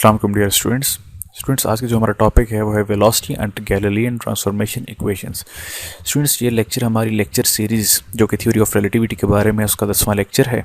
अस्सलाम वालेकुम dear students आज का जो हमारा टॉपिक है वो है velocity and Galilean transformation equations. Students ये लेक्चर हमारी लेक्चर सीरीज़ जो कि थ्योरी ऑफ रिलेटिविटी के बारे में उसका 10वां लेक्चर है।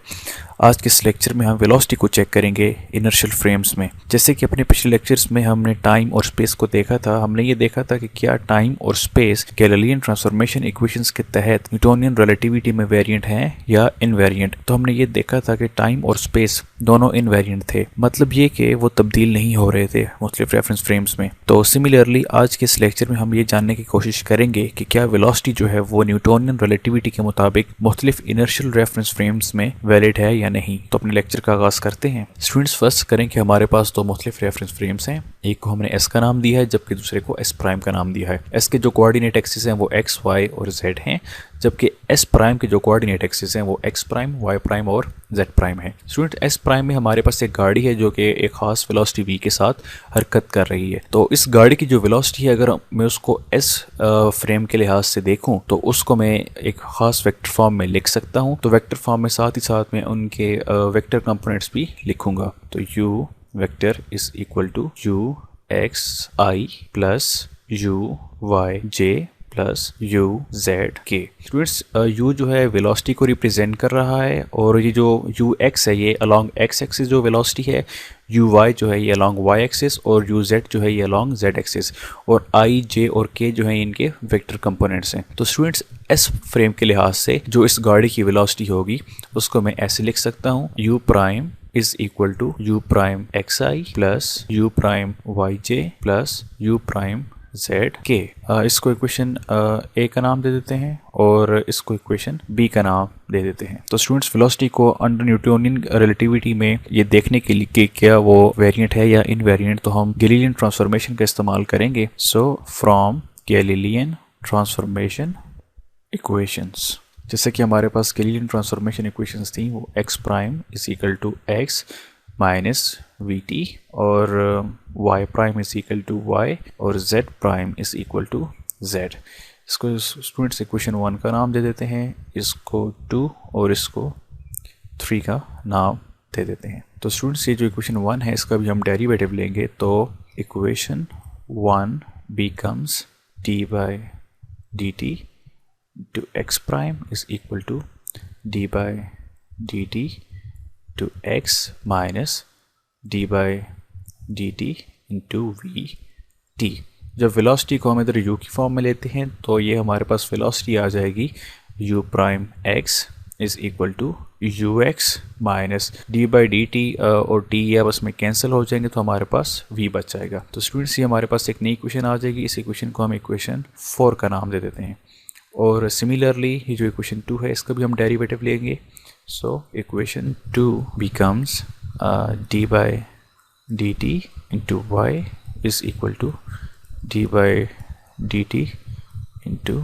आज के इस लेक्चर में हम वेलोसिटी को चेक करेंगे इनर्शियल फ्रेम्स में। जैसे कि अपने पिछले लेक्चर्स में हमने टाइम और स्पेस को देखा था, हमने ये देखा था कि क्या टाइम और स्पेस गैलीलियन ट्रांसफॉर्मेशन इक्वेशंस के तहत न्यूटोनियन रिलेटिविटी में वेरिएंट हैं या इनवेरिएंट। तो हमने ये देखा था कि टाइम और स्पेस दोनों इनवेरिएंट थे, मतलब ये कि वो तब्दील नहीं हो रहे थे मुख्तलिफ रेफरेंस फ्रेम्स में। तो सिमिलरली आज के इस लेक्चर में हम ये जानने की कोशिश करेंगे कि क्या वेलोसिटी जो है वो न्यूटोनियन रिलेटिविटी के मुताबिक मुख्तलिफ इनर्शियल रेफरेंस फ्रेम्स में वैलिड है या नहीं। तो अपने लेक्चर का आगाज करते हैं। स्टूडेंट्स फर्स्ट करें कि हमारे पास दो मुख्तलिफ रेफरेंस फ्रेम्स हैं। एक को हमने एस का नाम दिया है जबकि दूसरे को एस प्राइम का नाम दिया है। एस के जो कोऑर्डिनेट एक्सिस हैं वो एक्स, वाई और जेड हैं, जबकि एस प्राइम के जो कोऑर्डिनेट एक्सिस हैं वो एक्स प्राइम, वाई प्राइम और जेड प्राइम है। स्टूडेंट एस प्राइम में हमारे पास एक गाड़ी है जो कि एक खास वेलोसिटी वी के साथ हरकत कर रही है। तो इस गाड़ी की जो वेलोसिटी है, अगर मैं उसको एस फ्रेम के लिहाज से देखूं तो उसको मैं एक खास वेक्टर फॉर्म में लिख सकता हूं। तो वेक्टर फॉर्म में साथ ही साथ में उनके वेक्टर कंपोनेंट्स भी लिखूंगा। तो u vector is equal to u x i plus u y j plus u z k. Students u जो है वेलोसिटी को रिप्रेजेंट कर रहा है और ये जो यू एक्स है ये अलॉन्ग एक्स एक्सिस जो वेलोसिटी है, यू वाई जो है ये अलॉन्ग वाई एक्सिस और यू जेड जो है ये अलॉन्ग जेड एक्सिस, और आई जे और के जो है इनके वेक्टर कंपोनेंट्स हैं। तो स्टूडेंट्स एस फ्रेम के लिहाज से जो इस गाड़ी की वेलोसिटी होगी उसको मैं ऐसे लिख सकता हूँ, u prime is equal to u prime x i plus u prime y j plus u prime z k. इसको इक्वेशन ए का नाम दे देते हैं और इसको इक्वेशन बी का नाम दे देते हैं। तो स्टूडेंट्स वेलोसिटी को अंडर न्यूटोनियन रिलेटिविटी में ये देखने के लिए कि क्या वो वेरिएंट है या इनवेरिएंट, तो हम गैलीलियन ट्रांसफॉर्मेशन का इस्तेमाल करेंगे। So from Galilean transformation equations, जैसे कि हमारे पास गैलीलियन ट्रांसफॉर्मेशन इक्वेशंस थी वो x prime is equal to x minus v t और y prime is equal to y और z prime is equal to z। इसको स्टूडेंट्स इक्वेशन 1 का नाम दे देते हैं, इसको 2 और इसको 3 का नाम दे देते हैं। तो स्टूडेंट्स ये जो इक्वेशन 1 है इसका भी हम डेरिवेटिव लेंगे। तो equation 1 becomes d by dt to x prime is equal to d by dt to x minus d by dt into v t। जब वेलोसिटी को हम इधर u की फॉर्म में लेते हैं तो ये हमारे पास वेलोसिटी आ जाएगी u prime x is equal to u x minus d by d t और टी या बस में कैंसिल हो जाएंगे तो हमारे पास v बच जाएगा। तो स्टूडेंट्स ये हमारे पास एक नई इक्वेशन आ जाएगी। इस इक्वेशन को हम इक्वेशन 4 का नाम दे देते हैं और सिमिलरली ये जो इक्वेशन 2 है इसका भी हम डेरिवेटिव लेंगे। So equation 2 becomes d by dt into y is equal to d by dt into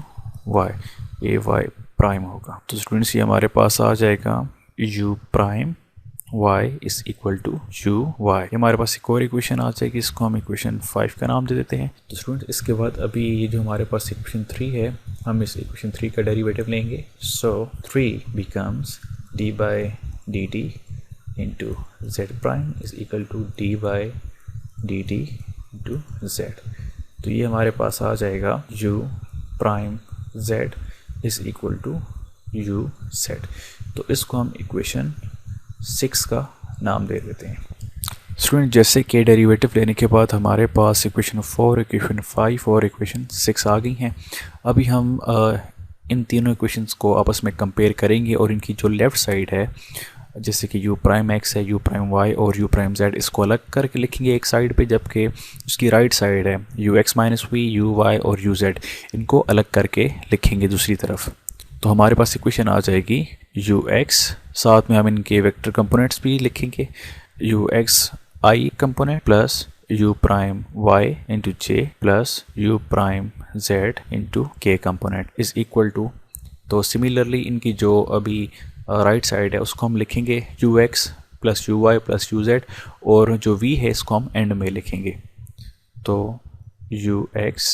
y, ये y प्राइम होगा। तो स्टूडेंट्स ये हमारे पास आ जाएगा u prime y is equal to u y। हमारे पास एक और इक्वेशन आ जाएगी, इसको हम इक्वेशन 5 का नाम दे देते हैं। तो स्टूडेंट्स इसके बाद अभी ये जो हमारे पास इक्वेशन 3 है हम इस इक्वेशन 3 का डेरिवेटिव लेंगे। सो 3 becomes d by dt into z prime is equal to d by dt into z। तो ये हमारे पास आ जाएगा u prime z is equal to u z। तो इसको हम इक्वेशन 6 का नाम दे देते हैं। स्टूडेंट जैसे कि डेरिवेटिव लेने के बाद हमारे पास इक्वेशन 4, इक्वेशन 5 और इक्वेशन 6 आ गई हैं। अभी हम इन तीनों इक्वेशंस को आपस में कंपेयर करेंगे और इनकी जो लेफ़्ट साइड है जैसे कि u प्राइम x है, u प्राइम y और u प्राइम z, इसको अलग करके लिखेंगे एक साइड पे, जबकि उसकी राइट साइड है u x minus v, u y और u z, इनको अलग करके लिखेंगे दूसरी तरफ। तो हमारे पास इक्वेशन आ जाएगी u x, साथ में हम इनके वेक्टर कंपोनेंट्स भी लिखेंगे, u x i component plus u prime y into j plus u prime z into k component is equal to. तो सिमिलरली इनकी जो अभी राइट साइड है उसको हम लिखेंगे u x plus u y plus u z और जो v है इसको हम एंड में लिखेंगे। तो u x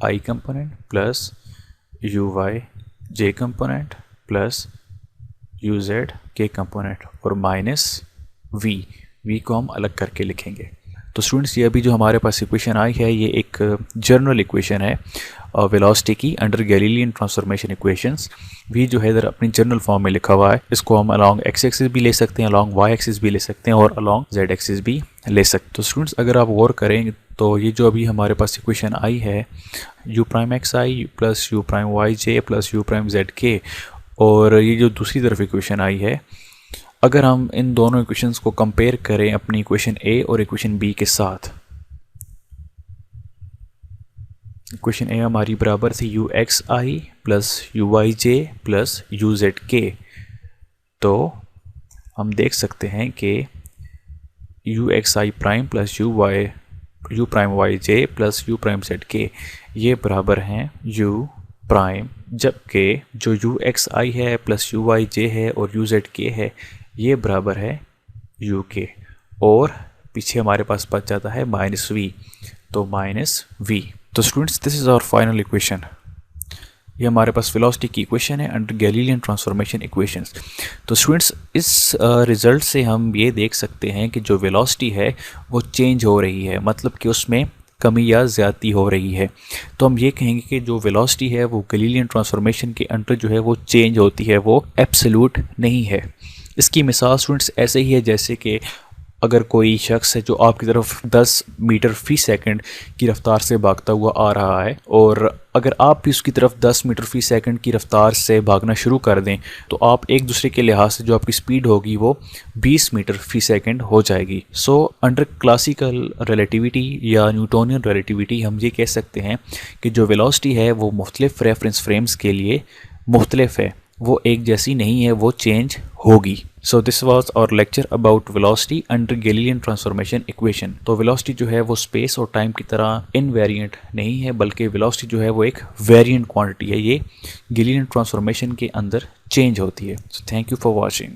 i component plus u y j component plus u z k component और माइनस v v को हम अलग करके लिखेंगे। तो स्टूडेंट्स ये अभी जो हमारे पास इक्वेशन आई है ये एक जनरल इक्वेशन है वेलोसिटी की under Galilean transformation equations. v जो है इधर अपनी जनरल फॉर्म में लिखा हुआ है, इसको हम अलॉन्ग x एक्सिस भी ले सकते हैं, अलॉन्ग y एक्सिस भी ले सकते हैं और अलॉन्ग z एक्सिस भी ले सकते हैं। तो स्टूडेंट्स अगर आप गौर करें तो ये जो अभी हमारे पास इक्वेशन आई है u prime x i plus u prime y j plus u prime z के, और ये जो दूसरी तरफ इक्वेशन आई है, अगर हम इन दोनों इक्वेशंस को कंपेयर करें अपनी इक्वेशन ए और इक्वेशन बी के साथ, इक्वेशन ए हमारी बराबर थी u x i plus u y j plus u z k, तो हम देख सकते हैं कि u x i prime plus u prime y j plus u prime z k ये बराबर हैं यू प्राइम, जबकि जो यू एक्स आई है प्लस यू वाई जे है और यू जेड के है ये बराबर है यू के, और पीछे हमारे पास बच जाता है माइनस वी, तो माइनस वी। तो students this is our final equation. ये हमारे पास वेलोसिटी की इक्वेशन है अंडर गैलीलियन ट्रांसफॉर्मेशन इक्वेशंस। तो स्टूडेंट्स इस रिज़ल्ट से हम ये देख सकते हैं कि जो वेलोसिटी है वो चेंज हो रही है, मतलब कि उसमें कमी या ज़्यादती हो रही है। तो हम ये कहेंगे कि जो वेलोसिटी है वो गैलीलियन ट्रांसफॉर्मेशन के अंडर जो है वो चेंज होती है, वो एब्सोल्यूट नहीं है। इसकी मिसाल स्टूडेंट्स ऐसे ही है जैसे कि अगर कोई शख्स है जो आपकी तरफ 10 मीटर फी सेकंड की रफ्तार से भागता हुआ आ रहा है, और अगर आप भी उसकी तरफ 10 मीटर फी सेकंड की रफ्तार से भागना शुरू कर दें तो आप एक दूसरे के लिहाज से जो आपकी स्पीड होगी वो 20 मीटर फी सेकंड हो जाएगी। सो अंडर क्लासिकल रिलेटिविटी या न्यूटोनियन रिलेटिविटी हम ये कह सकते हैं कि जो वेलोसिटी है वो मुख्तलिफ रेफरेंस फ्रेम्स के लिए मुख्तलिफ है, वो एक जैसी नहीं है, वो चेंज होगी। So this was our lecture about velocity under Galilean transformation equation. तो वेलोसिटी जो है वो स्पेस और टाइम की तरह इनवेरिएंट नहीं है, बल्कि वेलोसिटी जो है वो एक वेरिएंट क्वांटिटी है, ये गैलीलियन ट्रांसफॉर्मेशन के अंदर चेंज होती है। So thank you for watching.